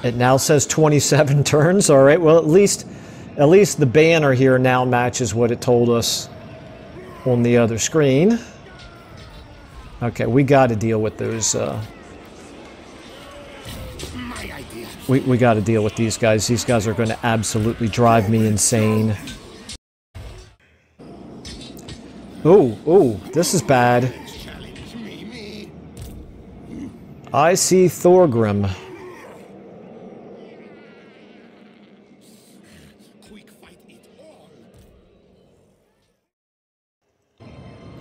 It now says 27 turns. All right, well, at least the banner here now matches what it told us on the other screen. Okay, we got to deal with those. We got to deal with these guys. These guys are going to absolutely drive me insane. Oh, this is bad. I see Thorgrim.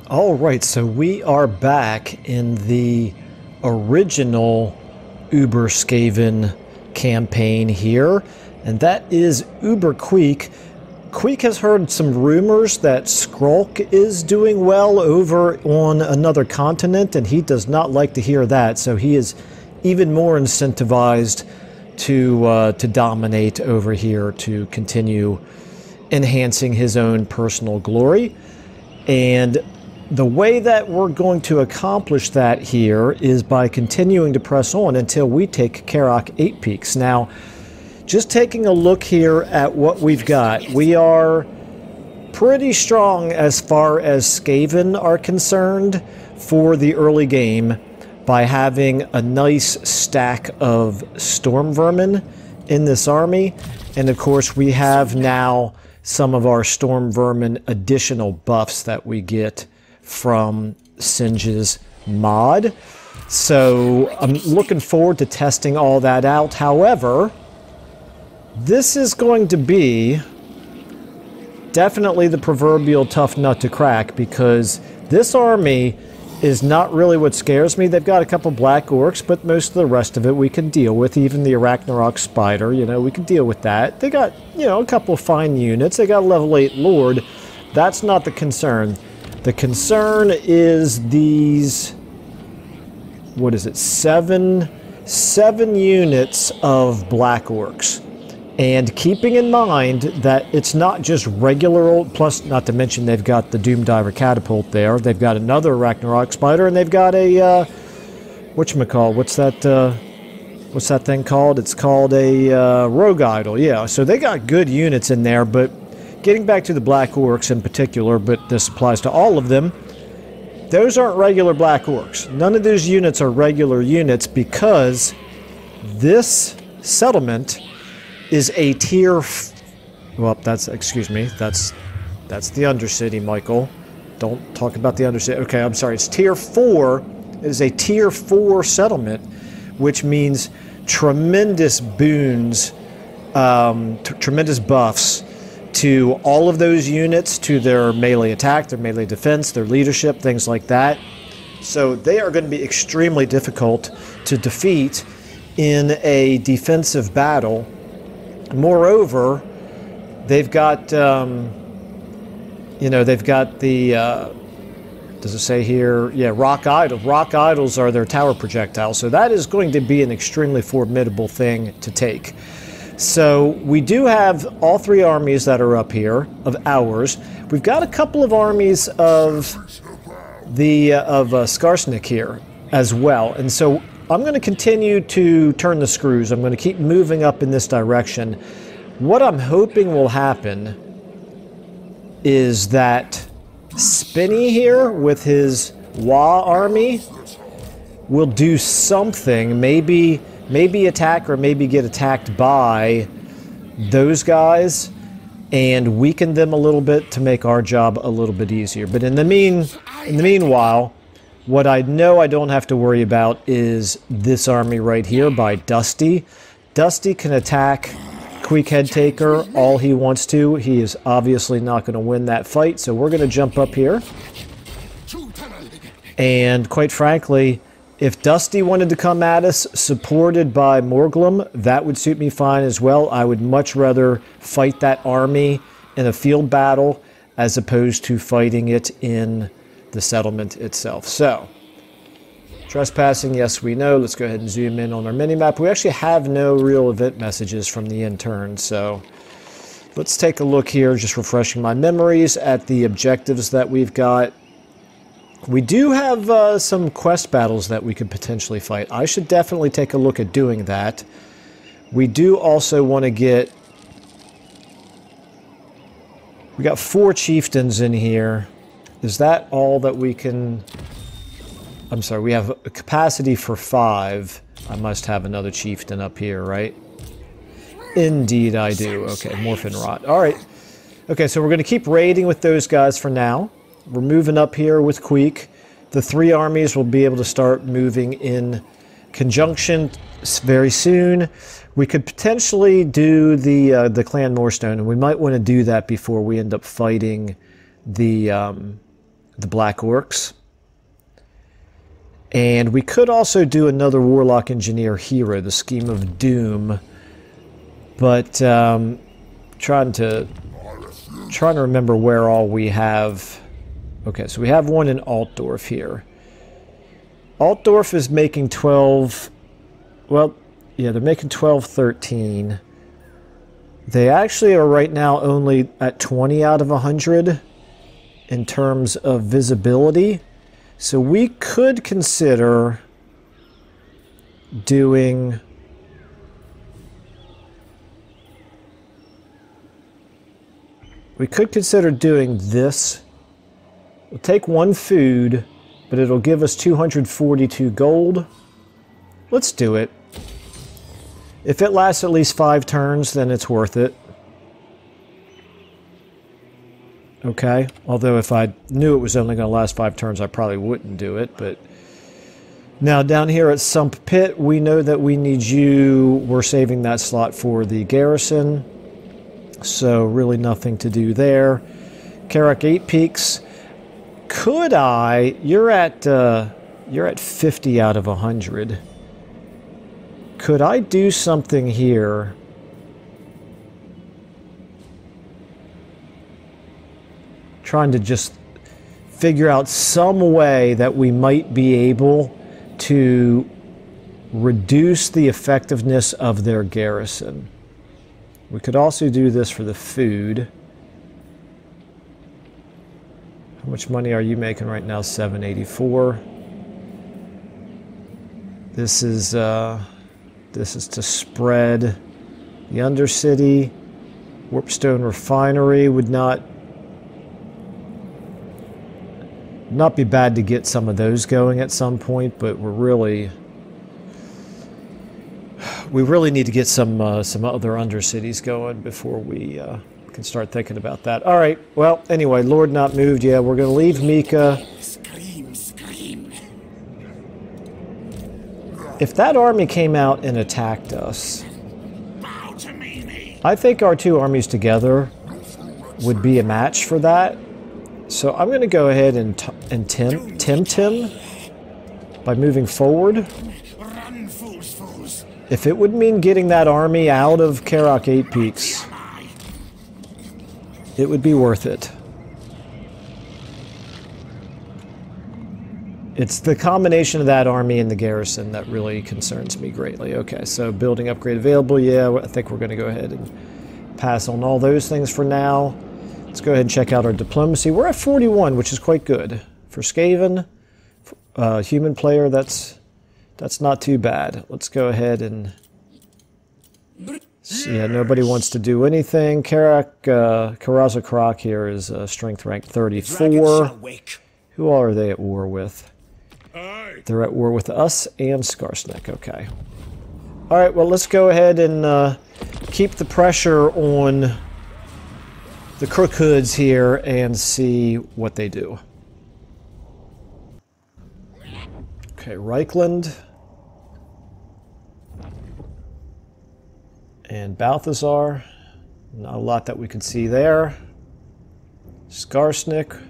All right, so we are back in the original Uberskaven campaign here, and that is Queek. Queek has heard some rumors that Skrulk is doing well over on another continent, and he does not like to hear that, so he is even more incentivized to dominate over here, to continue enhancing his own personal glory. And the way that we're going to accomplish that here is by continuing to press on until we take Karak-Eight-Peaks. Now, just taking a look here at what we've got, we are pretty strong as far as Skaven are concerned for the early game by having a nice stack of storm vermin in this army. And of course, we have now some of our storm vermin additional buffs that we get from Singe's mod. So I'm looking forward to testing all that out. However, this is going to be definitely the proverbial tough nut to crack, because this army is not really what scares me. They've got a couple black orcs, but most of the rest of it we can deal with. Even the Ragnarok spider, you know, we can deal with that. They got, you know, a couple of fine units. They got a level 8 lord. That's not the concern. The concern is these, what is it, seven units of black orcs. And keeping in mind that it's not just regular old, plus not to mention they've got the Doomdiver catapult there. They've got another Ragnarok spider, and they've got a, whatchamacall, what's that thing called? It's called a rogue idol, yeah. So they got good units in there, but getting back to the black orcs in particular, but this applies to all of them, those aren't regular black orcs. None of those units are regular units, because this settlement is a tier... well, excuse me, that's the Undercity, Michael. Don't talk about the Undercity. Okay, I'm sorry, it's tier 4. It is a tier 4 settlement, which means tremendous boons, tremendous buffs to all of those units, to their melee attack, their melee defense, their leadership, things like that. So they are going to be extremely difficult to defeat in a defensive battle. Moreover, they've got, you know, they've got the, does it say here? Yeah, rock idols. Rock idols are their tower projectiles. So that is going to be an extremely formidable thing to take. So we do have all 3 armies that are up here of ours. We've got a couple of armies of the Skarsnik here as well. And so I'm going to continue to turn the screws. I'm going to keep moving up in this direction. What I'm hoping will happen is that Spinny here with his Wa army will do something, maybe attack or maybe get attacked by those guys and weaken them a little bit to make our job a little bit easier. But in the meanwhile, what I know I don't have to worry about is this army right here by Dusty. Dusty can attack Queek Headtaker all he wants to. He is obviously not going to win that fight, so we're going to jump up here. And quite frankly, if Dusty wanted to come at us supported by Morglum, that would suit me fine as well. I would much rather fight that army in a field battle as opposed to fighting it in the settlement itself. So, trespassing, yes we know. Let's go ahead and zoom in on our minimap. We actually have no real event messages from the intern, so let's take a look here, just refreshing my memories at the objectives that we've got. We do have some quest battles that we could potentially fight. I should definitely take a look at doing that. We do also want to get... We got 4 chieftains in here. Is that all that we can... I'm sorry, we have a capacity for 5. I must have another chieftain up here, right? Indeed I do. Okay, Morphin Rot. Alright. Okay, so we're going to keep raiding with those guys for now. We're moving up here with Queek. The 3 armies will be able to start moving in conjunction very soon. We could potentially do the Clan Moorstone, and we might want to do that before we end up fighting the Black Orcs. And we could also do another Warlock Engineer hero, the Scheme of Doom. But trying to remember where all we have. Okay, so we have one in Altdorf here. Altdorf is making 12. Well, yeah, they're making 12, 13. They actually are right now only at 20 out of 100 in terms of visibility. So we could consider doing... We could consider doing this. We'll take 1 food, but it'll give us 242 gold. Let's do it. If it lasts at least 5 turns, then it's worth it. Okay, although if I knew it was only going to last 5 turns, I probably wouldn't do it, but... Now, down here at Sump Pit, we know that we need you. We're saving that slot for the garrison. So, really nothing to do there. Karak-Eight-Peaks. Could I... You're at 50 out of 100. Could I do something here? Trying to just figure out some way that we might be able to reduce the effectiveness of their garrison. We could also do this for the food. How much money are you making right now? 784. This is to spread the Undercity. Warpstone Refinery would not be bad to get some of those going at some point, but we really need to get some other Undercities going before we can start thinking about that. All right. Well, anyway, Lord not moved. Yeah, we're going to leave Mika. Scream. If that army came out and attacked us, I think our 2 armies together would be a match for that. So I'm going to go ahead and tempt him by moving forward. If it would mean getting that army out of Karak-Eight-Peaks, it would be worth it. It's the combination of that army and the garrison that really concerns me greatly. Okay, so building upgrade available. Yeah, I think we're going to go ahead and pass on all those things for now. Let's go ahead and check out our diplomacy. We're at 41, which is quite good. For Skaven, human player, that's not too bad. Let's go ahead and... see, yeah, nobody wants to do anything. Karazakrak here is strength rank 34. Who all are they at war with? They're at war with us and Skarsnik, okay. Alright, well, let's go ahead and keep the pressure on the Crook Hoods here and see what they do. Okay, Reichland and Balthazar. Not a lot that we can see there. Skarsnik.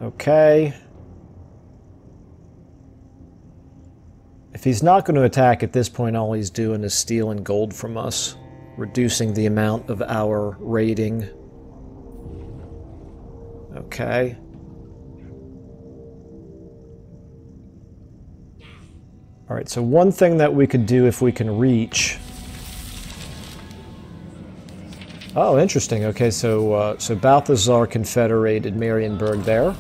Okay. If he's not going to attack at this point, all he's doing is stealing gold from us, reducing the amount of our raiding. Okay. Alright, so one thing that we could do if we can reach... Oh, interesting. Okay, so Balthazar confederated Marienburg there.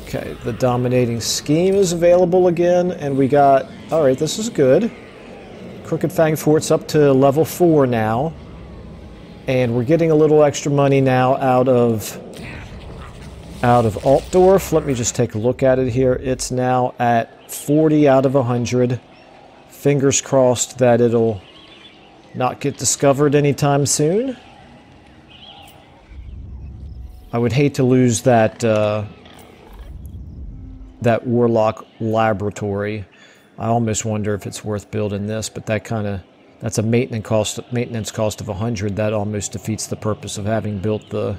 Okay, the dominating scheme is available again, and we got... Alright, this is good. Crooked Fang Fort's up to level 4 now. And we're getting a little extra money now out of Altdorf. Let me just take a look at it here. It's now at 40 out of 100. Fingers crossed that it'll not get discovered anytime soon. I would hate to lose that that Warlock laboratory. I almost wonder if it's worth building this, but that's a maintenance cost of 100. That almost defeats the purpose of having built the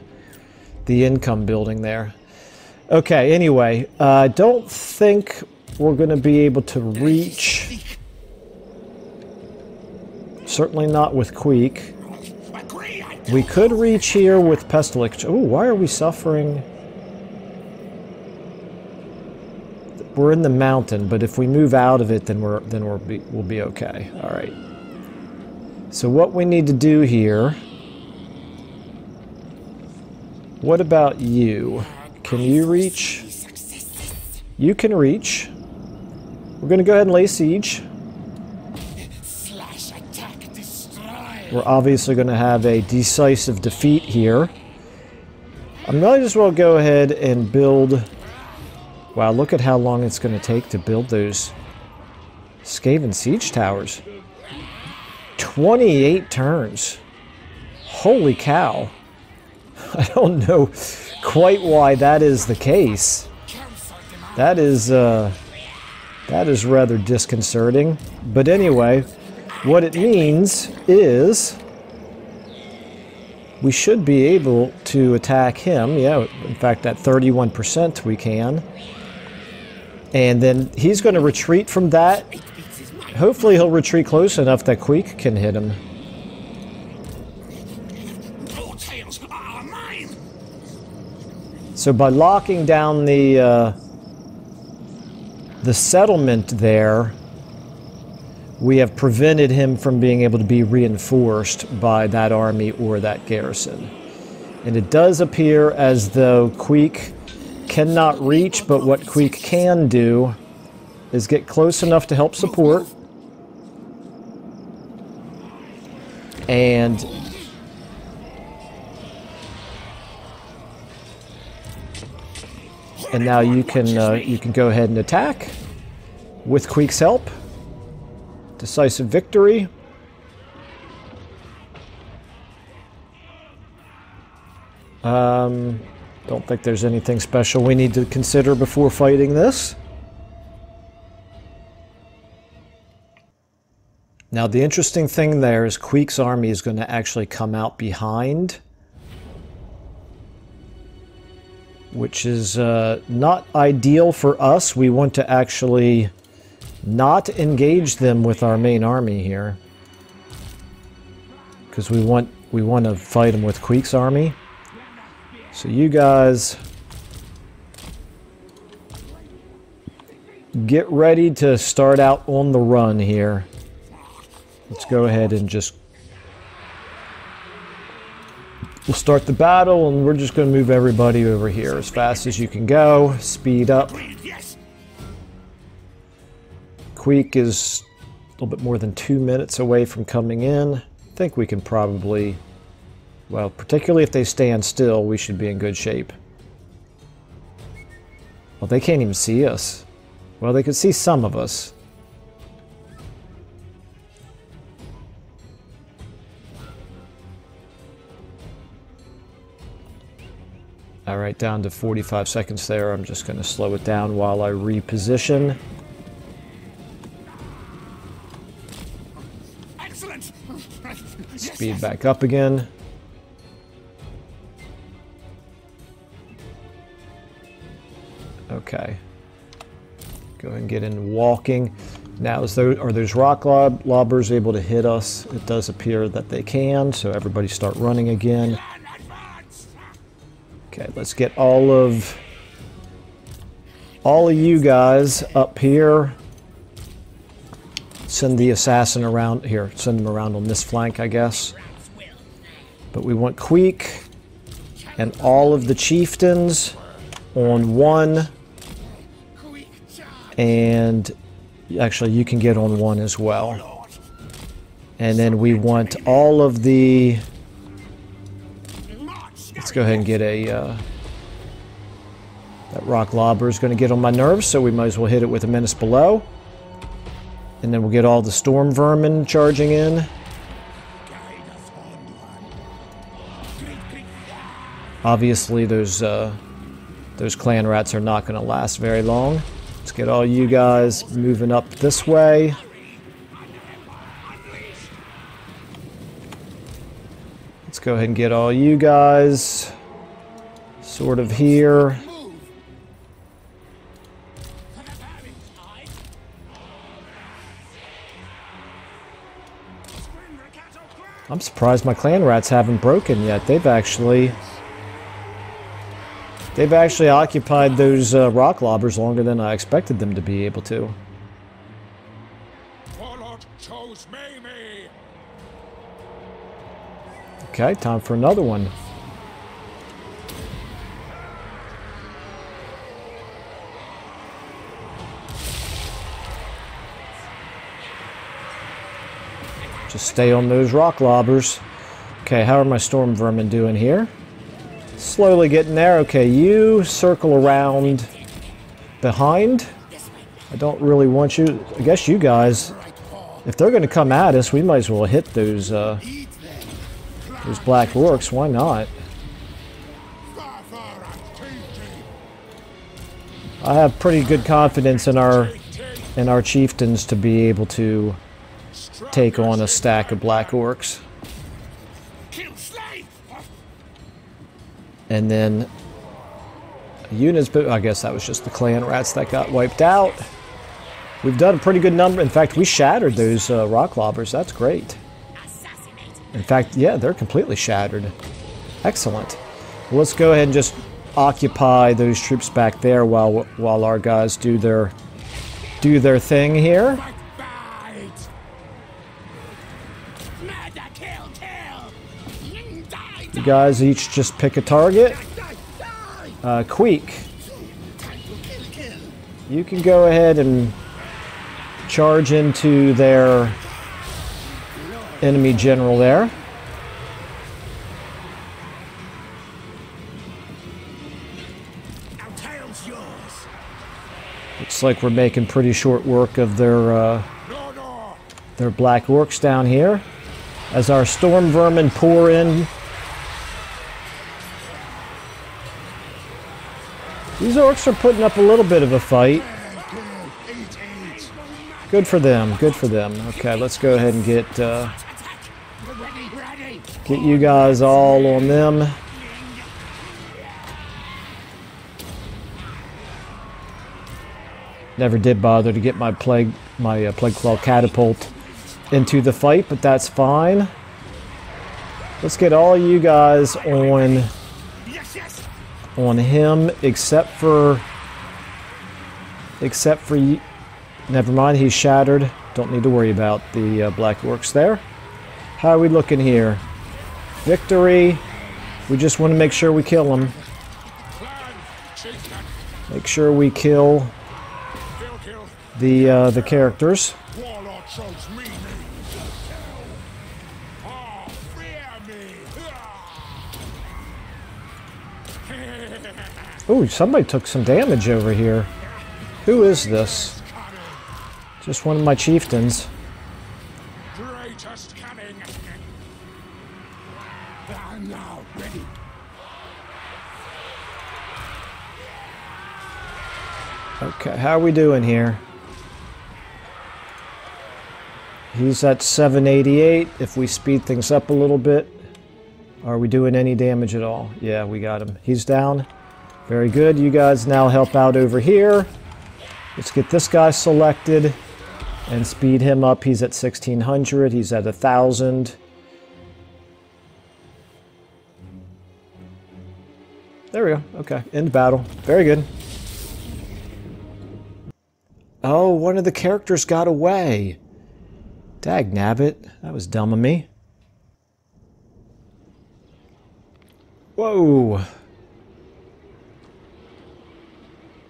income building there. Okay, anyway, I don't think we're going to be able to reach. Certainly not with Queek. We could reach here with Pestilence. Oh, why are we suffering? We're in the mountain, but if we move out of it, then we'll be okay. All right. So what we need to do here. What about you? Can you reach? You can reach. We're going to go ahead and lay siege. We're obviously going to have a decisive defeat here. I might as well go ahead and build. Wow, look at how long it's going to take to build those Skaven siege towers. 28 turns. Holy cow. I don't know quite why that is the case. That is rather disconcerting. But anyway, what it means is we should be able to attack him. Yeah, in fact, at 31% we can. And then he's going to retreat from that. Hopefully he'll retreat close enough that Queek can hit him. So by locking down the settlement there, we have prevented him from being able to be reinforced by that army or that garrison. And it does appear as though Queek cannot reach, but what Queek can do is get close enough to help support. And now you can go ahead and attack with Queek's help. Decisive victory. Don't think there's anything special we need to consider before fighting this. Now the interesting thing there is Queek's army is going to actually come out behind, which is not ideal for us. We want to actually not engage them with our main army here, because we want to fight them with Queek's army. So you guys get ready to start out on the run here. Let's go ahead and we'll start the battle, and we're just going to move everybody over here as fast as you can go. Speed up. Queek is a little bit more than 2 minutes away from coming in. I think we can probably, well, particularly if they stand still, we should be in good shape. Well, they can't even see us. Well, they could see some of us. All right, down to 45 seconds there. I'm just going to slow it down while I reposition. Excellent. Speed back up again. Okay. Go ahead and get in walking. Now, are those rock lobbers able to hit us? It does appear that they can, so everybody start running again. Okay, let's get all of you guys up here. Send the assassin around here. Send them around on this flank, I guess. But we want Queek and all of the chieftains on one. And actually, you can get on one as well. And then we want all of the... Let's go ahead and get a... that rock lobber is going to get on my nerves, so we might as well hit it with a menace below. And then we'll get all the storm vermin charging in. Obviously, those clan rats are not going to last very long. Let's get all you guys moving up this way. Let's go ahead and get all you guys sort of here. I'm surprised my clan rats haven't broken yet. They've actually occupied those rock lobbers longer than I expected them to be able to. Okay, time for another one. Just stay on those rock lobbers. Okay, how are my storm vermin doing here? Slowly getting there. Okay, you circle around behind. I don't really want you... I guess you guys, if they're going to come at us, we might as well hit those black orcs. Why not? I have pretty good confidence in our chieftains to be able to take on a stack of black orcs. And then units, but I guess that was just the clan rats that got wiped out. We've done a pretty good number. In fact, we shattered those rock lobbers. That's great. In fact, yeah, they're completely shattered. Excellent. Well, let's go ahead and just occupy those troops back there while our guys do their thing here. You guys each just pick a target. Queek, you can go ahead and charge into their enemy general there. Looks like we're making pretty short work of their black orcs down here. As our storm vermin pour in. These orcs are putting up a little bit of a fight. Good for them, good for them. Okay, let's go ahead and get you guys all on them. Never did bother to get my plague claw catapult into the fight, but that's fine. Let's get all you guys on him, except for you. Never mind, he's shattered. Don't need to worry about the black orcs there. How are we looking here? Victory. We just want to make sure we kill him. Make sure we kill the characters. Ooh, somebody took some damage over here. Who is this? Just one of my chieftains. Greatest cunning. I'm now ready. Okay, how are we doing here? He's at 788. If we speed things up a little bit, are we doing any damage at all? Yeah, we got him. He's down. Very good. You guys now help out over here. Let's get this guy selected and speed him up. He's at 1600. He's at 1000. There we go. Okay, end battle. Very good. Oh, one of the characters got away. Dagnabbit. That was dumb of me. Whoa.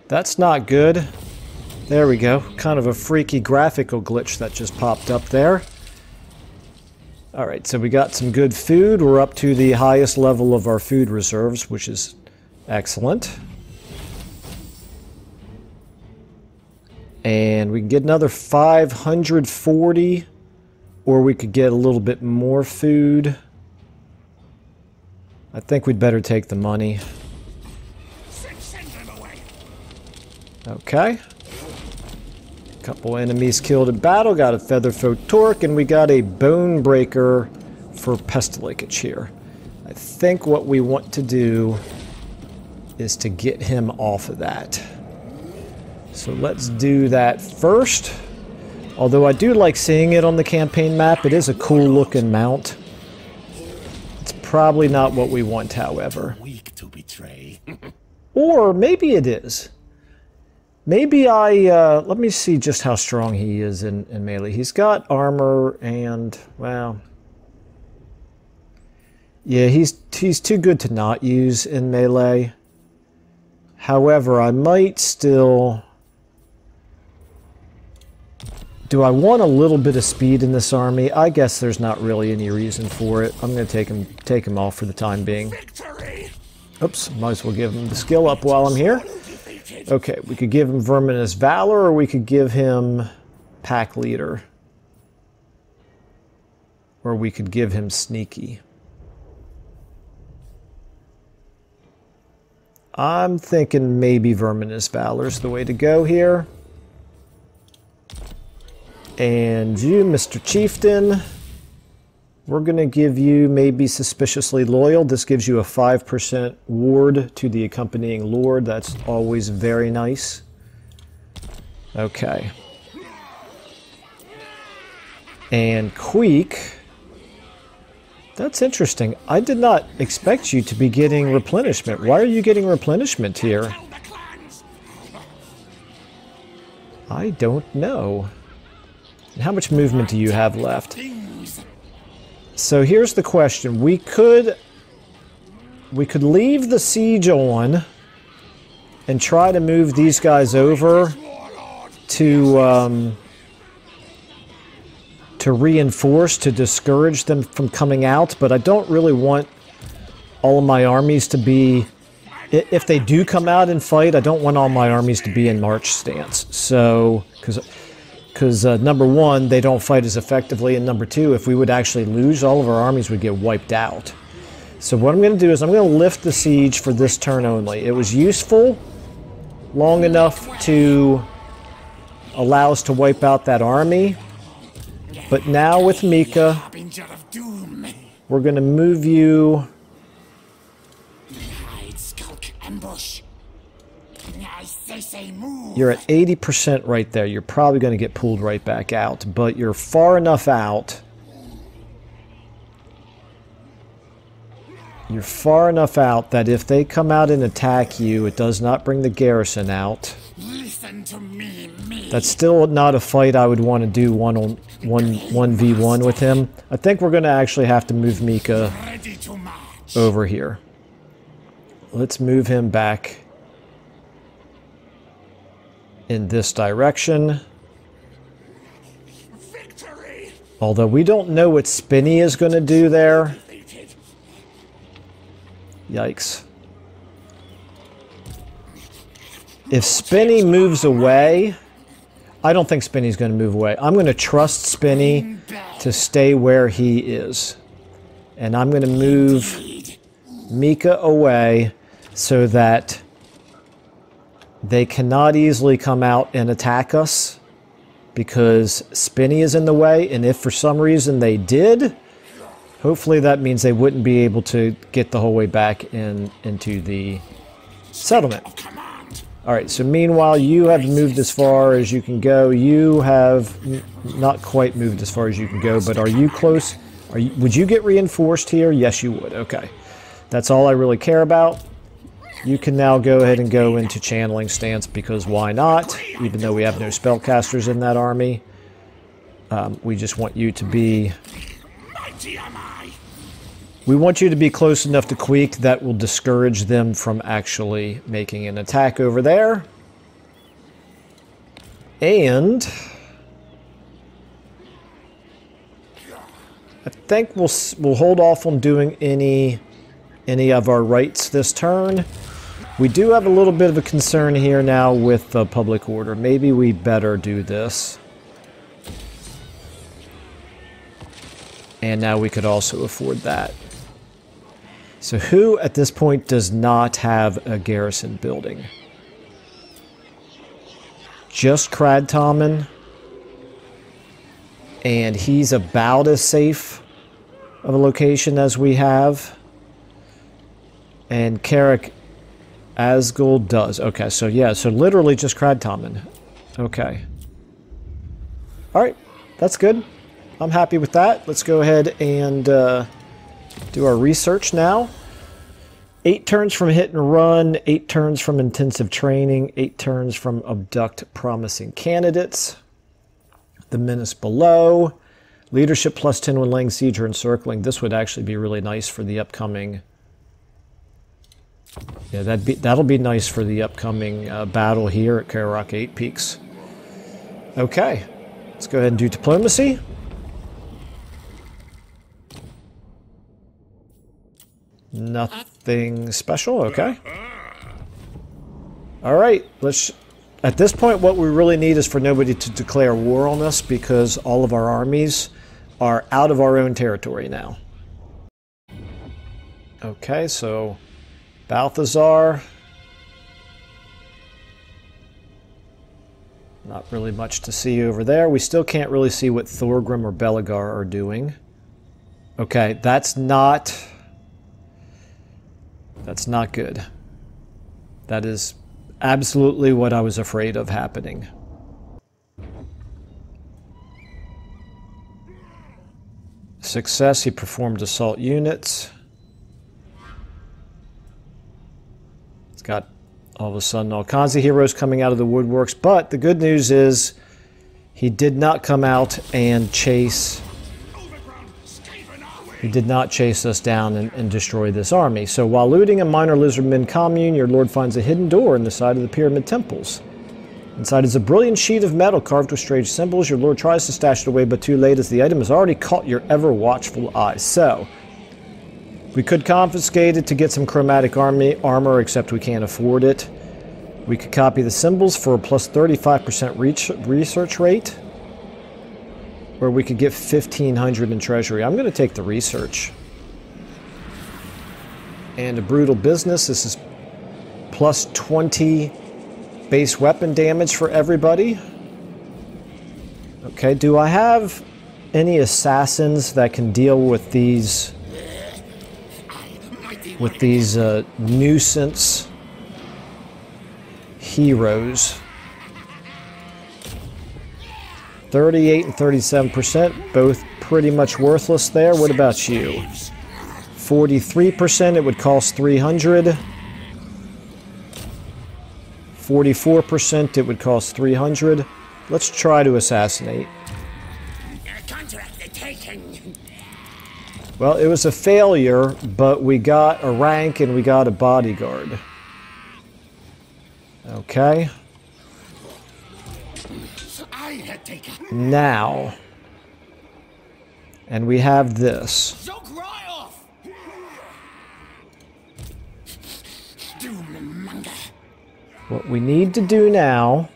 That's not good. There we go. Kind of a freaky graphical glitch that just popped up there. All right, so we got some good food. We're up to the highest level of our food reserves, which is excellent. And we can get another 540, or we could get a little bit more food. I think we'd better take the money. Okay. A couple enemies killed in battle, got a Featherfoot Torque, and we got a Bone Breaker for Pestilence here. I think what we want to do is to get him off of that. So let's do that first. Although I do like seeing it on the campaign map, it is a cool looking mount. It's probably not what we want, however. Weak to betray. Or maybe it is. Maybe let me see just how strong he is in melee. He's got armor and, well... yeah, he's too good to not use in melee. However, I might still... do I want a little bit of speed in this army? I guess there's not really any reason for it. I'm going to take him off for the time being. Oops, might as well give him the skill up while I'm here. Okay, we could give him Verminous Valor, or we could give him Pack Leader. Or we could give him Sneaky. I'm thinking maybe Verminous Valor's the way to go here. And you, Mr. Chieftain, we're going to give you maybe Suspiciously Loyal. This gives you a 5% ward to the accompanying lord. That's always very nice. Okay. And Queek. That's interesting. I did not expect you to be getting replenishment. Why are you getting replenishment here? I don't know. How much movement do you have left? So here's the question. We could leave the siege on and try to move these guys over to reinforce, to discourage them from coming out, but I don't really want all of my armies to be... if they do come out and fight, I don't want all my armies to be in march stance. So, because number one, they don't fight as effectively, and number two, if we would actually lose, all of our armies would get wiped out. So what I'm going to do is I'm going to lift the siege for this turn only. It was useful long enough to allow us to wipe out that army, but now with Mika, we're going to move you... You're at 80% right there. You're probably going to get pulled right back out, but you're far enough out. You're far enough out that if they come out and attack you, it does not bring the garrison out. Listen to me, That's still not a fight I would want to do 1v1 with him. I think we're going to actually have to move Mika over here. Let's move him back in this direction. Victory! Although we don't know what Spinny is going to do there. Yikes. If Spinny moves away... I don't think Spinny's going to move away. I'm going to trust Spinny to stay where he is. And I'm going to move Mika away so that they cannot easily come out and attack us because Spinny is in the way. And if for some reason they did, hopefully that means they wouldn't be able to get the whole way back into the settlement. All right, so meanwhile, you have moved as far as you can go. You have not quite moved as far as you can go, but are you close? Would you get reinforced here? Yes, you would. Okay. That's all I really care about. You can now go ahead and go into channeling stance because why not? Even though we have no spellcasters in that army. We just want you to be... We want you to be close enough to Queek that will discourage them from actually making an attack over there. And I think we'll hold off on doing any of our rights this turn. We do have a little bit of a concern here now with the public order. Maybe we better do this. And now we could also afford that. So who at this point does not have a garrison building? Just Kradtamen. And he's about as safe of a location as we have. And Karak-Eight-Peaks does. Okay, so yeah, so literally just Kradtamen. Okay. Alright, that's good. I'm happy with that. Let's go ahead and do our research now. 8 turns from hit and run, 8 turns from intensive training, 8 turns from abduct promising candidates. The menace below. Leadership plus 10 when laying siege or encircling. This would actually be really nice for the upcoming... Yeah, that'll be nice for the upcoming battle here at Karak-Eight-Peaks. Okay, let's go ahead and do diplomacy. Nothing special, okay. Alright, at this point what we really need is for nobody to declare war on us because all of our armies are out of our own territory now. Okay, so Balthazar. Not really much to see over there. We still can't really see what Thorgrim or Belagar are doing. Okay, that's not good. That is absolutely what I was afraid of happening. Success, he performed assault units. It's got all of a sudden all kinds of heroes coming out of the woodworks, but the good news is he did not come out and chase... He did not chase us down and destroy this army. So while looting a minor lizardmen commune, your lord finds a hidden door in the side of the pyramid temples. Inside is a brilliant sheet of metal carved with strange symbols. Your lord tries to stash it away, but too late as the item has already caught your ever-watchful eye. So, we could confiscate it to get some chromatic armor, except we can't afford it. We could copy the symbols for a plus 35% research rate. Or we could get 1,500 in treasury. I'm going to take the research. And a brutal business. This is plus 20 base weapon damage for everybody. Okay, do I have any assassins that can deal with these nuisance heroes? 38 and 37%, both pretty much worthless there. What about you? 43%, it would cost 300. 44%, it would cost 300. Let's try to assassinate. Well, it was a failure, but we got a rank and we got a bodyguard. Okay. Now, and we have this. What we need to do now,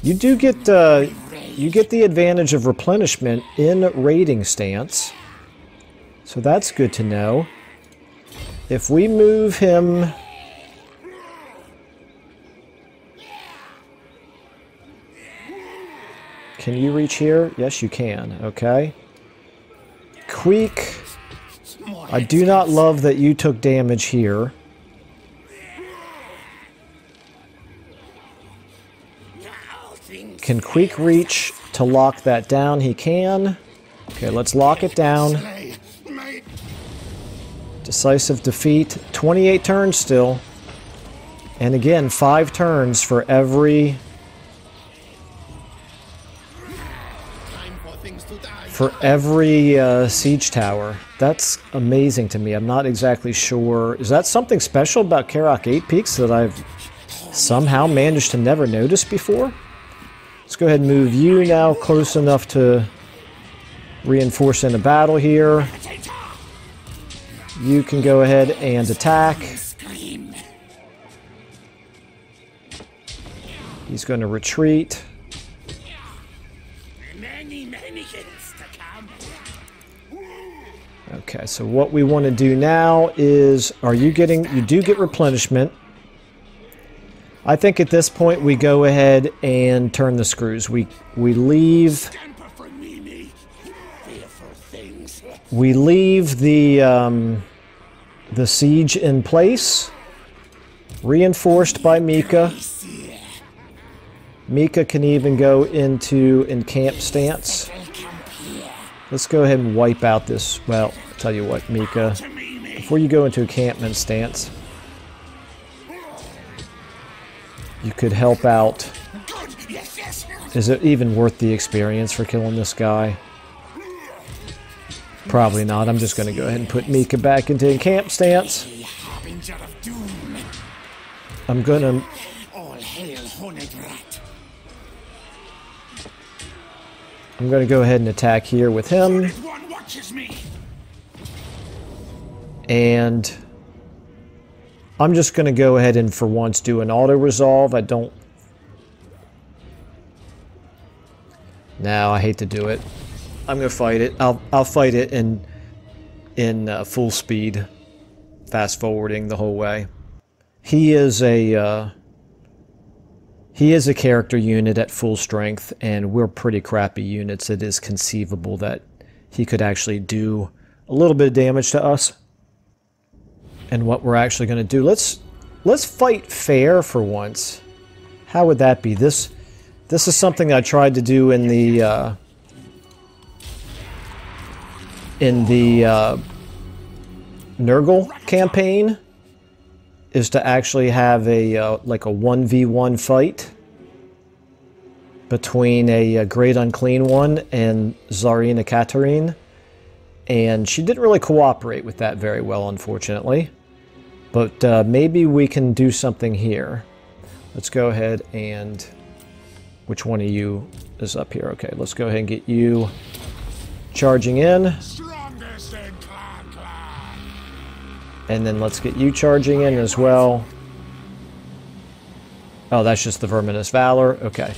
you get the advantage of replenishment in raiding stance, so that's good to know. If we move him... Can you reach here? Yes, you can. Okay. Queek. I do not love that you took damage here. Can Queek reach to lock that down? He can. Okay, let's lock it down. Decisive defeat. 28 turns still. And again, 5 turns for every... siege tower. That's amazing to me. I'm not exactly sure. Is that something special about Karak-Eight-Peaks that I've somehow managed to never notice before? Let's go ahead and move you now close enough to reinforcing the battle here. You can go ahead and attack. He's going to retreat. Okay, so what we want to do now is, you do get replenishment. I think at this point we go ahead and turn the screws. We leave the siege in place, reinforced by Mika. Mika can even go into encamp stance. Let's go ahead and wipe out this. Well, I'll tell you what, Mika, before you go into encampment stance, you could help out. Is it even worth the experience for killing this guy? Probably not. I'm just going to go ahead and put Mika back into encamp stance. I'm going to... I'm going to go ahead and attack here with him. And I'm just going to go ahead and for once do an auto-resolve. I don't... No, I hate to do it. I'm going to fight it. I'll fight it in full speed. Fast forwarding the whole way. He is a character unit at full strength, and we're pretty crappy units. It is conceivable that he could actually do a little bit of damage to us. And what we're actually going to do, let's fight fair for once. How would that be? This is something I tried to do in the Nurgle campaign, is to actually have a like a 1v1 fight between a Great Unclean One and Tsarina Katarine, and she didn't really cooperate with that very well, unfortunately. But maybe we can do something here. Let's go ahead and... Which one of you is up here? Okay, let's go ahead and get you charging in. And then let's get you charging in as well. Oh, that's just the Verminous Valor. Okay.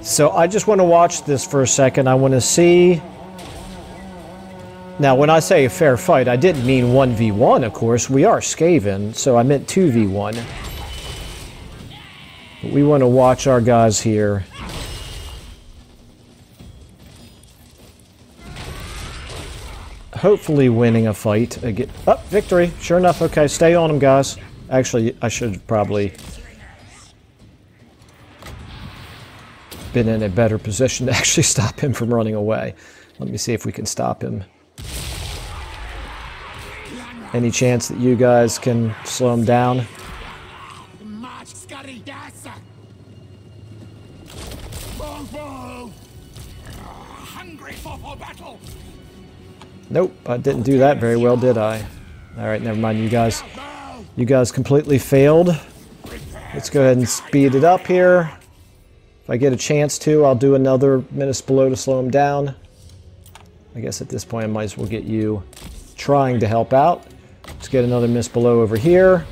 So I just want to watch this for a second. I want to see... Now, when I say a fair fight, I didn't mean 1v1, of course. We are Skaven, so I meant 2v1. But we want to watch our guys here. Hopefully winning a fight again. Oh, victory. Sure enough. Okay, stay on them, guys. Actually, I should have probably been in a better position to actually stop him from running away. Let me see if we can stop him. Any chance that you guys can slow him down? Nope, I didn't do that very well, did I? Alright, never mind, you guys. You guys completely failed. Let's go ahead and speed it up here. If I get a chance to, I'll do another Menace Below to slow him down. I guess at this point I might as well get you trying to help out. Let's get another Miss Below over here.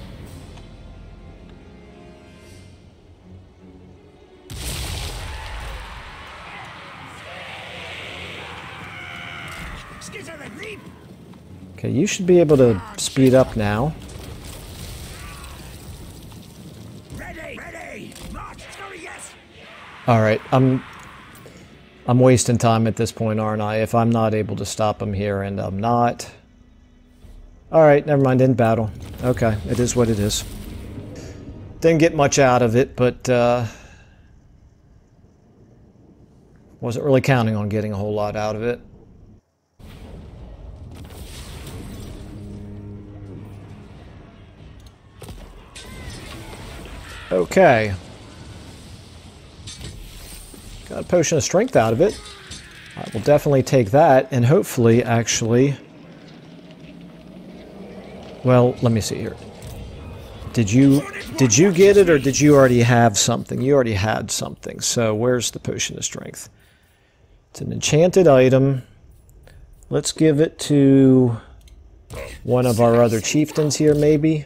Okay, you should be able to speed up now. Alright, I'm wasting time at this point, aren't I? If I'm not able to stop him here, and I'm not. Alright, never mind, end battle. Okay, it is what it is. Didn't get much out of it, but wasn't really counting on getting a whole lot out of it. Okay. Got a potion of strength out of it. I will definitely take that, and hopefully, actually... Well, let me see here. Did you get it, or did you already have something? You already had something, so where's the potion of strength? It's an enchanted item. Let's give it to one of our other chieftains here, maybe.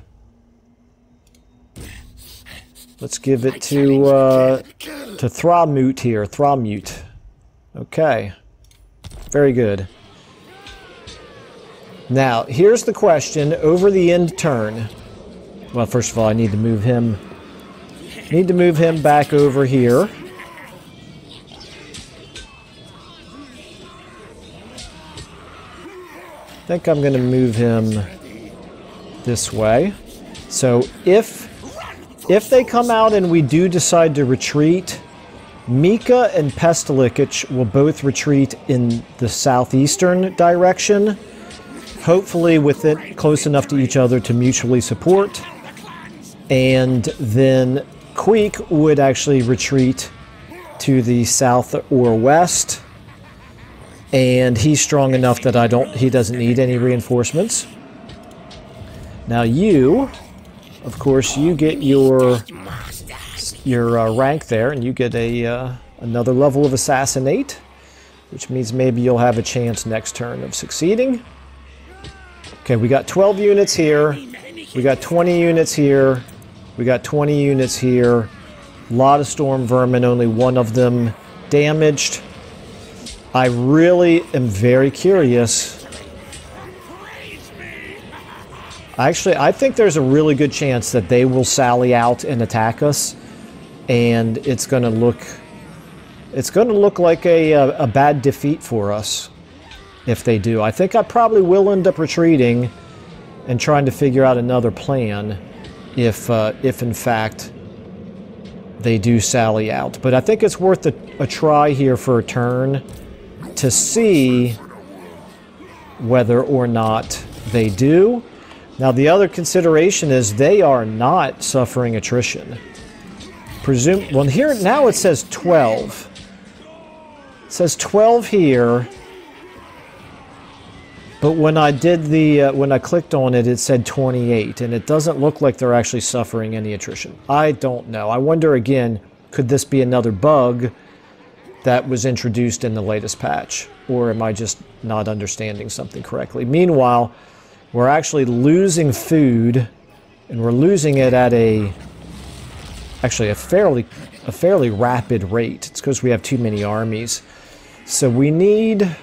Let's give it to Thramut here. Thramut. Okay. Very good. Now, here's the question. Over the end turn. Well, first of all, I need to move him. Need to move him back over here. I think I'm going to move him this way. So if they come out and we do decide to retreat, Mika and Pestelikich will both retreat in the southeastern direction, hopefully with it close enough to each other to mutually support. And then Queek would actually retreat to the south or west. And he's strong enough that he doesn't need any reinforcements. Now you, of course, you get your rank there, and you get another level of Assassinate, which means maybe you'll have a chance next turn of succeeding. Okay, we got 12 units here. We got 20 units here. We got 20 units here. A lot of storm vermin, only one of them damaged. I really am very curious. Actually, I think there's a really good chance that they will sally out and attack us, and it's going to look like a bad defeat for us if they do. I think I probably will end up retreating and trying to figure out another plan if in fact they do sally out. But I think it's worth a try here for a turn to see whether or not they do. Now, the other consideration is they are not suffering attrition. Well, here now it says 12. It says 12 here, but when I did when I clicked on it, it said 28, and it doesn't look like they're actually suffering any attrition. I don't know. I wonder again, could this be another bug that was introduced in the latest patch, or am I just not understanding something correctly? Meanwhile, we're actually losing food, and we're losing it at actually a fairly rapid rate. It's because we have too many armies. So we need,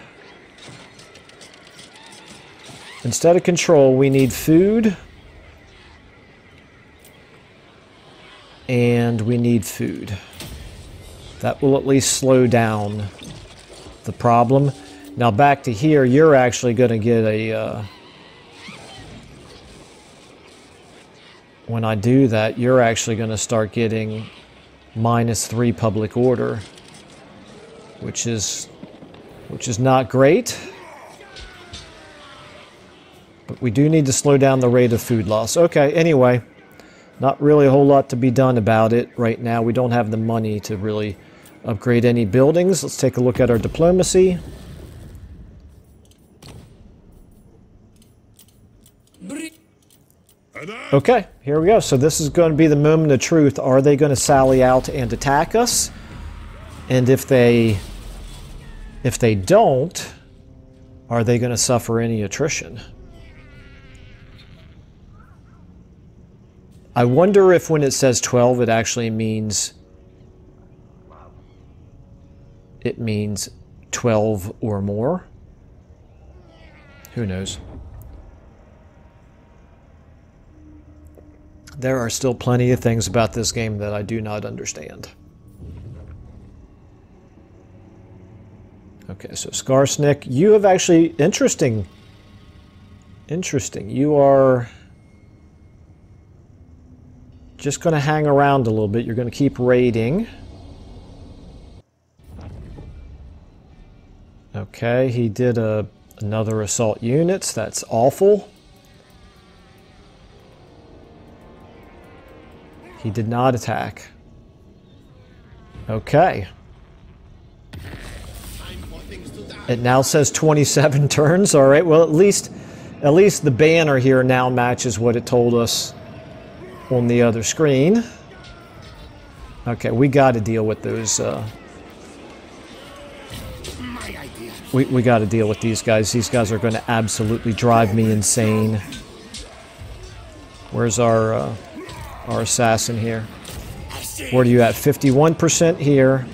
instead of control, we need food, and we need food. That will at least slow down the problem. Now back to here, you're actually going to get a... when I do that, you're actually going to start getting -3 public order, which is not great. But we do need to slow down the rate of food loss. Okay, anyway, not really a whole lot to be done about it right now. We don't have the money to really upgrade any buildings. Let's take a look at our diplomacy. Okay, here we go. So this is going to be the moment of truth. Are they going to sally out and attack us? And if they don't, are they going to suffer any attrition? I wonder if when it says 12, it actually means 12 or more. Who knows? There are still plenty of things about this game that I do not understand. Okay, so Skarsnik, you have actually... Interesting. Interesting. You are just going to hang around a little bit. You're going to keep raiding. Okay, he did another assault units. That's awful. He did not attack. Okay. It now says 27 turns. All right. Well, at least the banner here now matches what it told us on the other screen. Okay, we got to deal with those. We got to deal with these guys. These guys are going to absolutely drive me insane. Where's our assassin here? Where are you at? 51% here.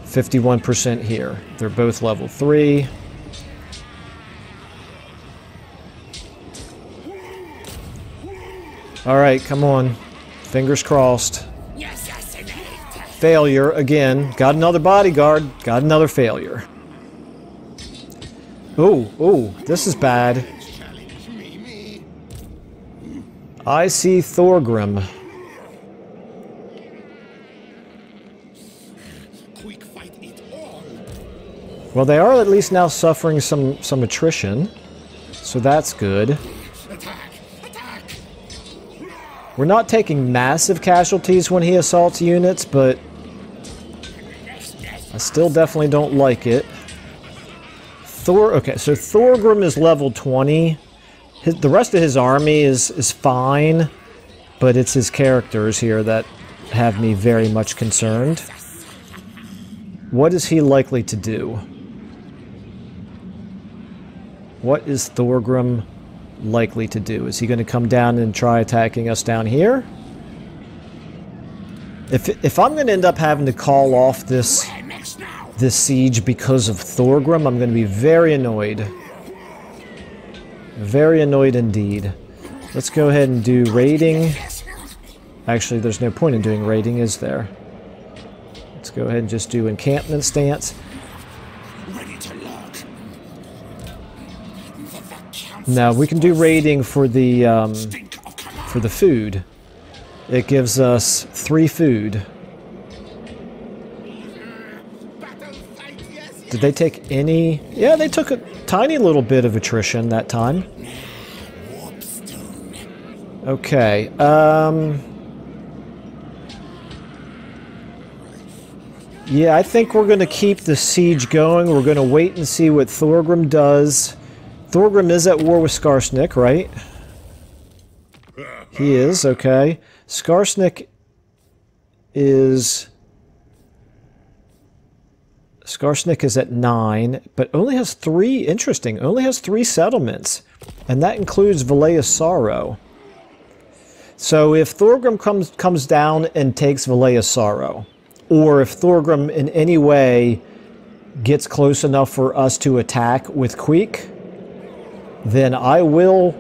51% here. They're both level 3. Alright, come on. Fingers crossed. Failure again. Got another bodyguard. Got another failure. Oh, this is bad. I see Thorgrim. Well, they are at least now suffering some attrition, so that's good. We're not taking massive casualties when he assaults units, but I still definitely don't like it. Okay, so Thorgrim is level 20. The rest of his army is fine, but it's his characters here that have me very much concerned. What is he likely to do? What is Thorgrim likely to do? Is he going to come down and try attacking us down here? If I'm going to end up having to call off this siege because of Thorgrim, I'm going to be very annoyed. Very annoyed indeed. Let's go ahead and do raiding. Actually, there's no point in doing raiding, is there? Let's go ahead and just do encampment stance. Now we can do raiding for the food. It gives us 3 food. Did they take any? Yeah, they took a tiny little bit of attrition that time. Okay. Yeah, I think we're going to keep the siege going. We're going to wait and see what Thorgrim does. Thorgrim is at war with Skarsnik, right? He is, okay. Skarsnik is at 9, but only has 3, interesting, only has 3 settlements. And that includes Valea's Sorrow. So if Thorgrim comes down and takes Valea's Sorrow, or if Thorgrim in any way gets close enough for us to attack with Queek, then I will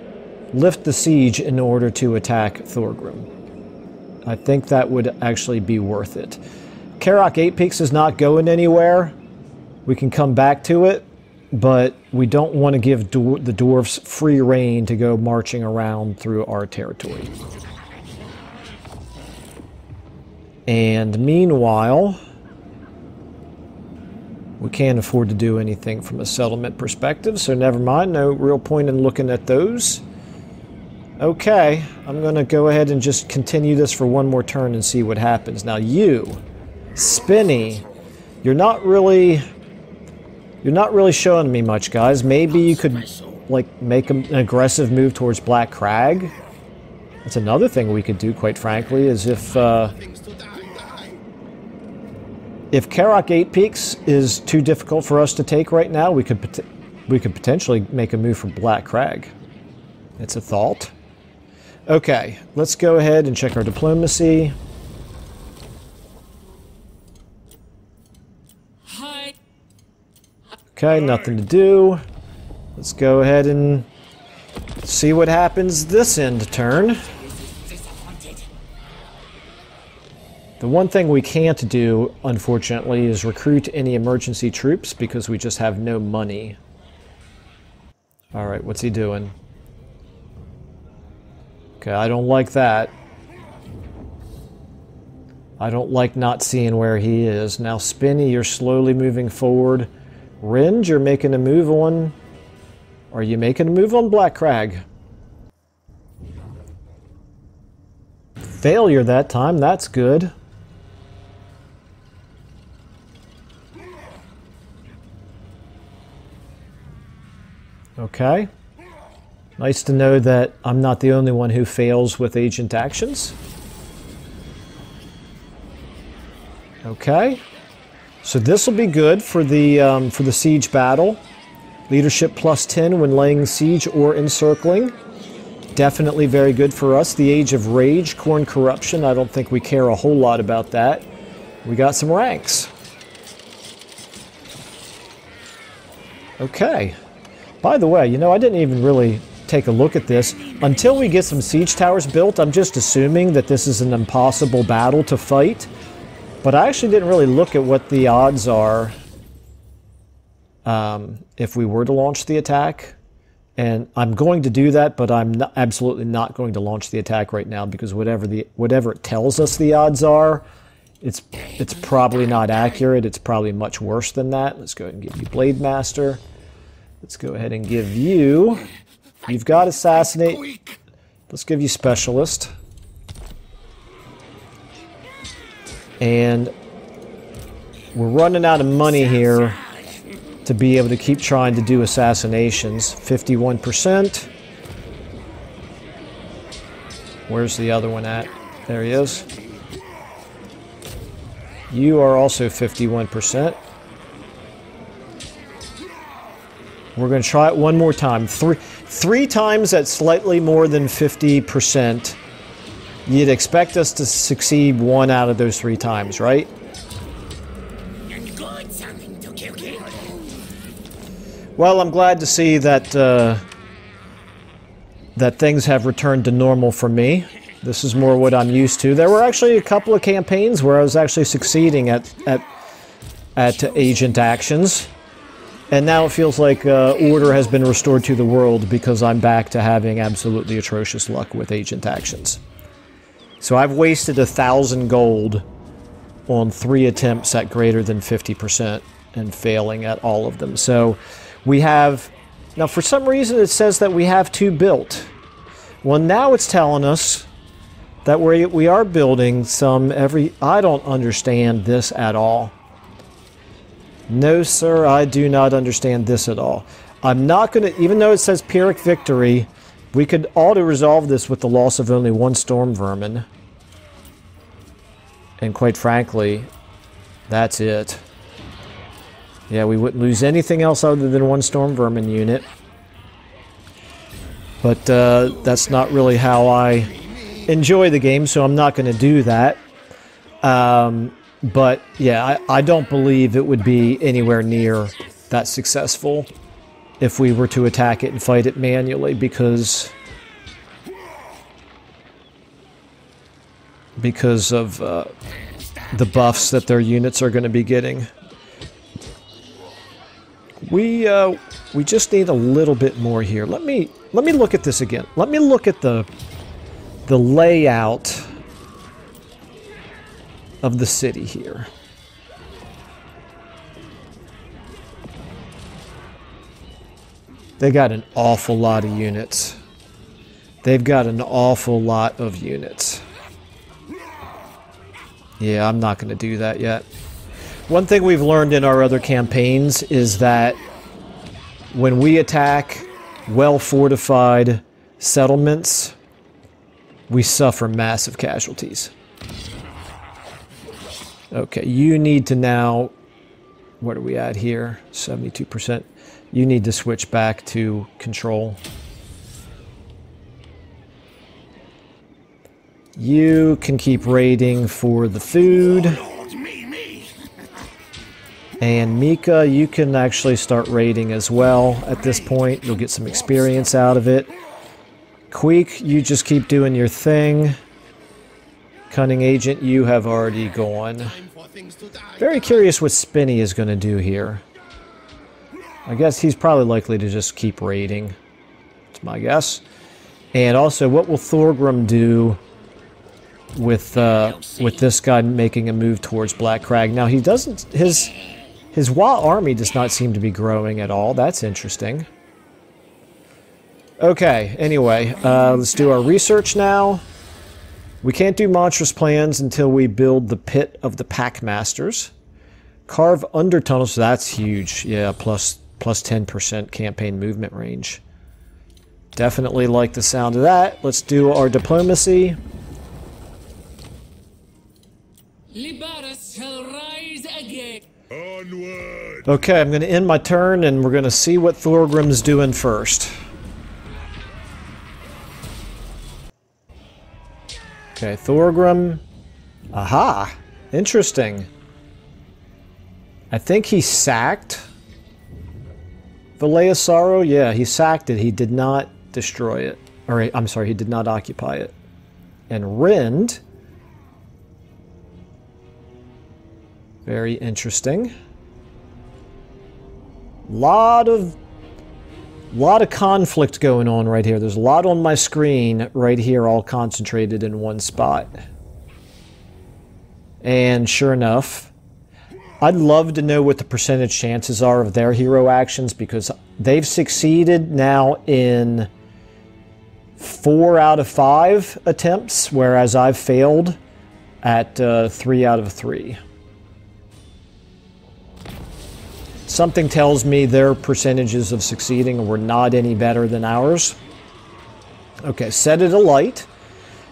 lift the siege in order to attack Thorgrim. I think that would actually be worth it. Karak-Eight-Peaks is not going anywhere. We can come back to it, but we don't want to give the dwarves free rein to go marching around through our territory. And meanwhile, we can't afford to do anything from a settlement perspective, so never mind. No real point in looking at those. Okay, I'm going to go ahead and just continue this for one more turn and see what happens. Now you, Spinny, you're not really showing me much, guys. Maybe you could like make an aggressive move towards Black Crag. That's another thing we could do, quite frankly, is if Karak-Eight-Peaks is too difficult for us to take right now, we could potentially make a move for Black Crag. It's a thought. Okay, let's go ahead and check our diplomacy. Okay, nothing to do. Let's go ahead and see what happens this end turn. The one thing we can't do, unfortunately, is recruit any emergency troops because we just have no money. Alright, what's he doing? Okay, I don't like that. I don't like not seeing where he is. Now, Spinny, you're slowly moving forward. Ringe, you're making a move on... Are you making a move on Black Crag? Failure that time, that's good. Okay. Nice to know that I'm not the only one who fails with agent actions. Okay. So this will be good for the siege battle. Leadership +10 when laying siege or encircling. Definitely very good for us. The Age of Rage, Corn Corruption. I don't think we care a whole lot about that. We got some ranks. Okay. By the way, you know, I didn't even really take a look at this. Until we get some siege towers built, I'm just assuming that this is an impossible battle to fight. But I actually didn't really look at what the odds are if we were to launch the attack. And I'm going to do that, but I'm absolutely not going to launch the attack right now because whatever it tells us the odds are, it's probably not accurate. It's probably much worse than that. Let's go ahead and give you Blade Master. Let's go ahead and give you... You've got Assassinate. Let's give you Specialist. And we're running out of money here to be able to keep trying to do assassinations. 51%. Where's the other one at? There he is. You are also 51%. We're going to try it one more time. Three times at slightly more than 50%. You'd expect us to succeed 1 out of those 3 times, right? Well, I'm glad to see that that things have returned to normal for me. This is more what I'm used to. There were actually a couple of campaigns where I was actually succeeding at agent actions. And now it feels like order has been restored to the world because I'm back to having absolutely atrocious luck with agent actions. So I've wasted 1,000 gold on 3 attempts at greater than 50% and failing at all of them. So we have... Now for some reason it says that we have 2 built. Well, now it's telling us that we are building some every... I don't understand this at all. No, sir, I do not understand this at all. I'm not going to... Even though it says Pyrrhic Victory, we could auto-resolve this with the loss of only 1 Storm Vermin. And quite frankly, that's it. Yeah, we wouldn't lose anything else other than 1 Storm Vermin unit. But that's not really how I enjoy the game, so I'm not going to do that. But yeah, I don't believe it would be anywhere near that successful if we were to attack it and fight it manually, because of the buffs that their units are going to be getting. We just need a little bit more here. Let me look at this again. Let me look at the layout of the city here. They got an awful lot of units. They've got an awful lot of units. Yeah, I'm not going to do that yet. One thing we've learned in our other campaigns is that when we attack well-fortified settlements, we suffer massive casualties. Okay, you need to now... What are we at here? 72%. You need to switch back to control. You can keep raiding for the food. And Mika, you can actually start raiding as well at this point. You'll get some experience out of it. Queek, you just keep doing your thing. Cunning Agent, you have already gone. Very curious what Spinny is going to do here. I guess he's probably likely to just keep raiding. That's my guess. And also, what will Thorgrim do with this guy making a move towards Black Crag? Now, he doesn't... His Wa army does not seem to be growing at all. That's interesting. Okay, anyway, let's do our research now. We can't do monstrous plans until we build the Pit of the Packmasters. Carve under tunnels, that's huge. Yeah, plus 10% campaign movement range. Definitely like the sound of that. Let's do our diplomacy. Libaris shall rise again. Onward! Okay, I'm going to end my turn, and we're going to see what Thorgrim's doing first. Okay, Thorgrim. Aha! Interesting. I think he sacked Valea Sorrow. Yeah, he sacked it. He did not destroy it. Or, I'm sorry, he did not occupy it. And Rend. Very interesting. Lot of conflict going on right here. There's a lot on my screen right here, all concentrated in one spot. And sure enough, I'd love to know what the percentage chances are of their hero actions, because they've succeeded now in 4 out of 5 attempts, whereas I've failed at 3 out of 3. Something tells me their percentages of succeeding were not any better than ours. Okay, set it alight.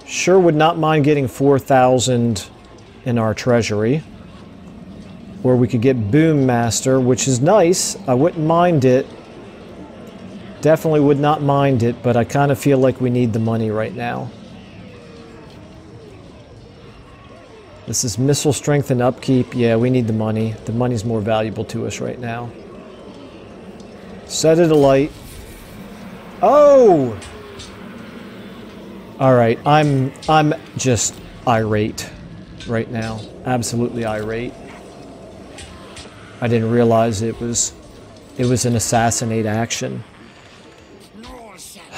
Sure would not mind getting 4,000 in our treasury. Or we could get Boom Master, which is nice. I wouldn't mind it. Definitely would not mind it, but I kind of feel like we need the money right now. This is missile strength and upkeep. Yeah, we need the money. The money's more valuable to us right now. Set it alight. Oh! Alright, I'm just irate right now. Absolutely irate. I didn't realize it was an assassinate action.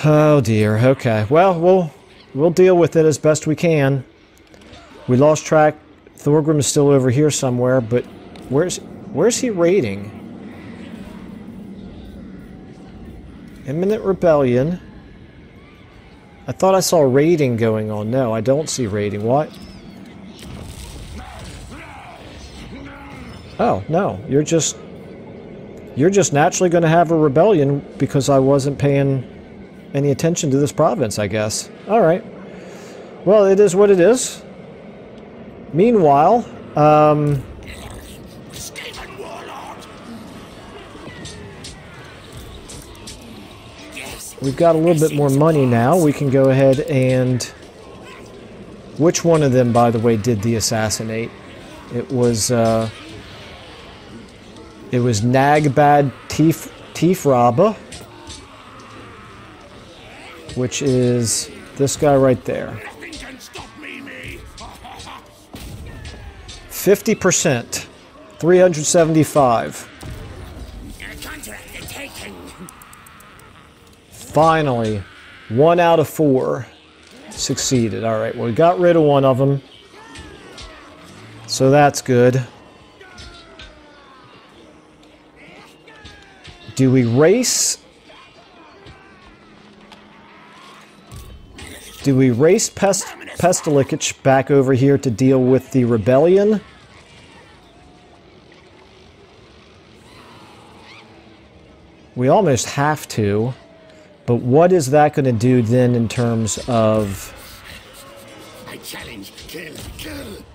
Oh dear. Okay. Well, we'll deal with it as best we can. We lost track. Thorgrim is still over here somewhere, but where's he raiding? Imminent rebellion. I thought I saw raiding going on. No, I don't see raiding. What? Oh, no. You're just naturally going to have a rebellion because I wasn't paying any attention to this province, I guess. All right. Well, it is what it is. Meanwhile, we've got a little bit more money now. We can go ahead and... Which one of them, by the way, did the assassinate? It was Nagbad Tifraba, which is this guy right there. 50%, 375. Finally, 1 out of 4 succeeded. All right, well, we got rid of one of them, so that's good. Do we race? Do we race Pestilikich back over here to deal with the rebellion? We almost have to, but what is that going to do then in terms of... I challenge, kill, kill.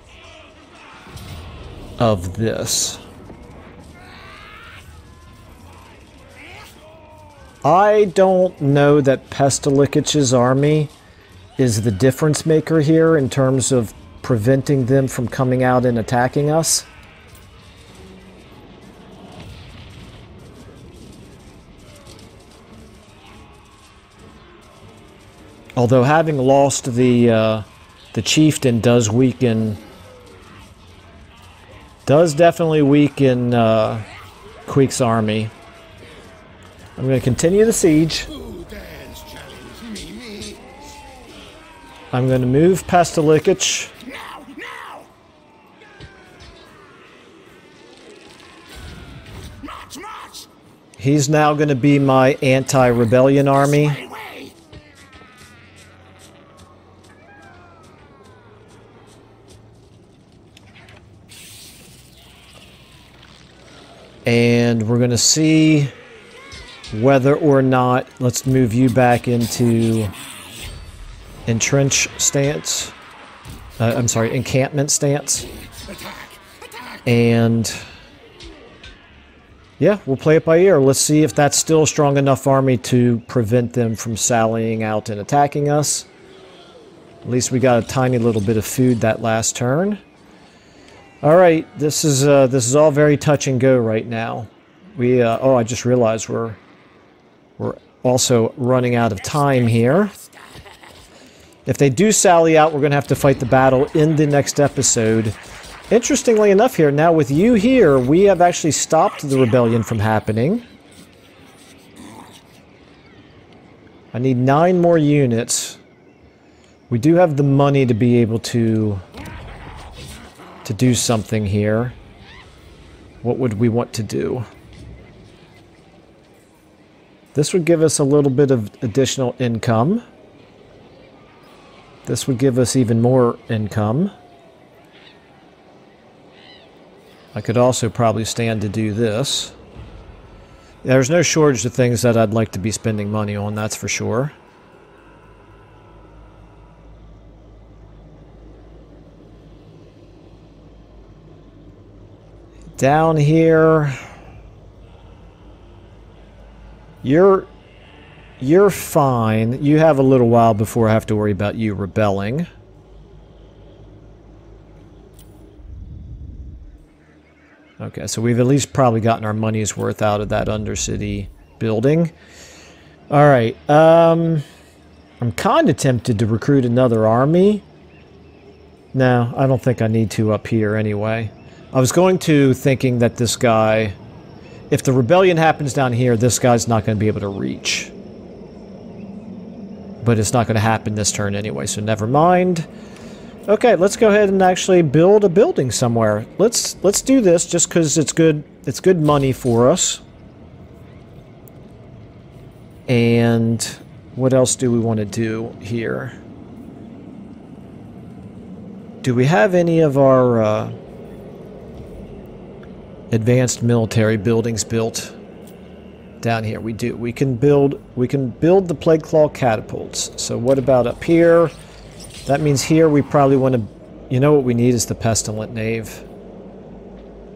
Of this? I don't know that Pestilikich's army is the difference maker here in terms of preventing them from coming out and attacking us. Although having lost the chieftain does definitely weaken Queek's army. I'm going to continue the siege. I'm going to move Pestilikich. Now! March! He's now going to be my anti-rebellion army. And we're going to see whether or not... Let's move you back into entrench stance. I'm sorry, encampment stance. And Yeah, we'll play it by ear. Let's see if that's still a strong enough army to prevent them from sallying out and attacking us. At least we got a tiny little bit of food that last turn. All right, this is all very touch and go right now. We oh, I just realized we're also running out of time here. If they do sally out, we're going to have to fight the battle in the next episode. Interestingly enough here, now with you here, we have actually stopped the rebellion from happening. I need 9 more units. We do have the money to be able to do something here. What would we want to do? This would give us a little bit of additional income. This would give us even more income. I could also probably stand to do this. There's no shortage of things that I'd like to be spending money on, that's for sure. Down here, you're fine. You have a little while before I have to worry about you rebelling. Okay, so we've at least probably gotten our money's worth out of that Undercity building. Alright, I'm kind of tempted to recruit another army. No, I don't think I need to up here anyway. I was going to thinking that this guy, if the rebellion happens down here, this guy's not going to be able to reach. But it's not going to happen this turn anyway, so never mind. Okay, let's go ahead and actually build a building somewhere. Let's do this just because it's good money for us. And what else do we want to do here? Do we have any of our advanced military buildings built down here? We do. We can build the Plague Claw catapults. So what about up here? That means here we probably want to... You know what we need is the Pestilent Nave.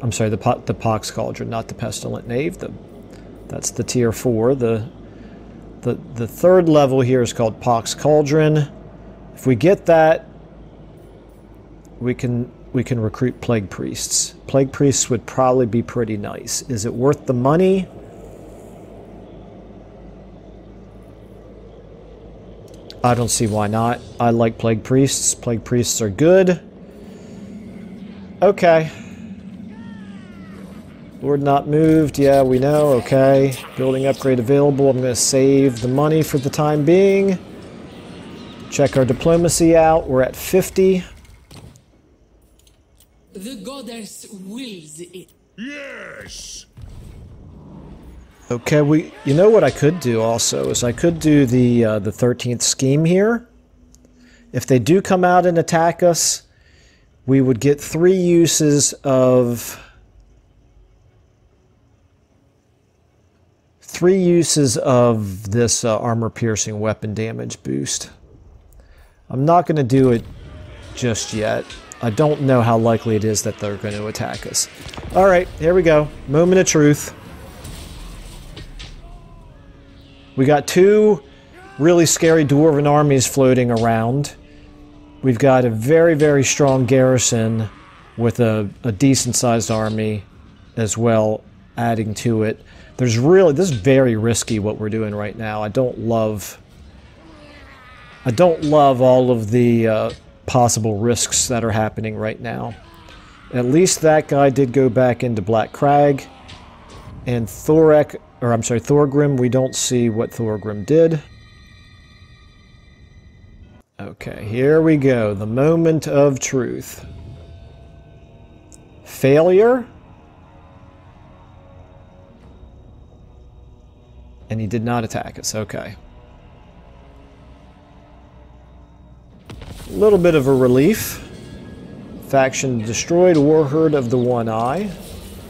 I'm sorry, the Pox Cauldron, not the Pestilent Nave. That's the tier 4. The third level here is called Pox Cauldron. If we get that, we can recruit Plague Priests. Plague Priests would probably be pretty nice. Is it worth the money? I don't see why not. I like Plague Priests. Plague Priests are good. Okay. Lord not moved. Yeah, we know. Okay. Building upgrade available. I'm going to save the money for the time being. Check our diplomacy out. We're at 50. The goddess wills it. Yes! Okay, you know what I could do also is I could do the 13th scheme here. If they do come out and attack us, we would get 3 uses of this armor-piercing weapon damage boost. I'm not going to do it just yet. I don't know how likely it is that they're going to attack us. All right, here we go. Moment of truth. We got 2 really scary dwarven armies floating around. We've got a very, very strong garrison with a decent-sized army as well adding to it. This is very risky what we're doing right now. I don't love all of the possible risks that are happening right now. At least that guy did go back into Black Crag. And Thorgrim, we don't see what Thorgrim did. Okay, here we go. The moment of truth. Failure. And he did not attack us. Okay. A little bit of a relief. Faction destroyed. Warherd of the One Eye.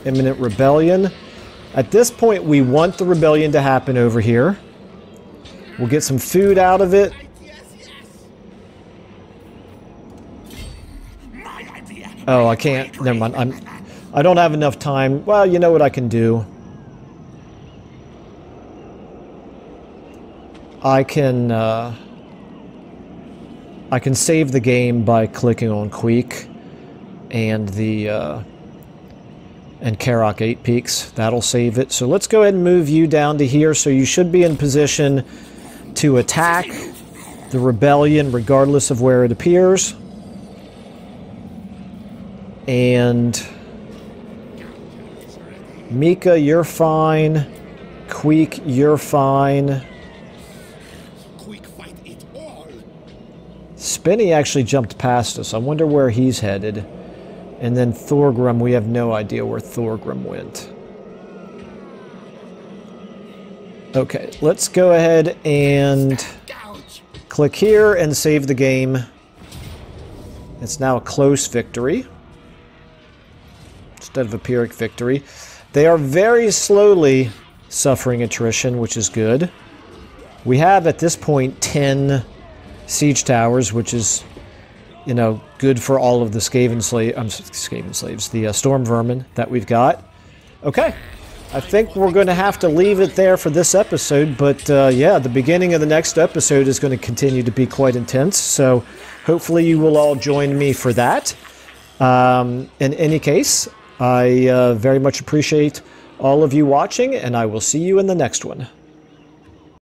Imminent rebellion. At this point, we want the rebellion to happen over here. We'll get some food out of it. Oh, I can't. Never mind. I don't have enough time. Well, you know what I can do. I can save the game by clicking on Queek and the and Karak-Eight-Peaks. That'll save it. So let's go ahead and move you down to here. So you should be in position to attack the rebellion regardless of where it appears. And Mika, you're fine. Queek, you're fine. Queek fight it all. Spinny actually jumped past us. I wonder where he's headed. And then Thorgrim, we have no idea where Thorgrim went. Okay, let's go ahead and click here and save the game. It's now a close victory instead of a Pyrrhic victory. They are very slowly suffering attrition, which is good. We have at this point 10 siege towers, which is, you know, good for all of the Skaven slaves, the storm vermin that we've got. Okay, I think we're going to have to leave it there for this episode, but yeah, the beginning of the next episode is going to continue to be quite intense, so hopefully you will all join me for that. In any case, I very much appreciate all of you watching, and I will see you in the next one.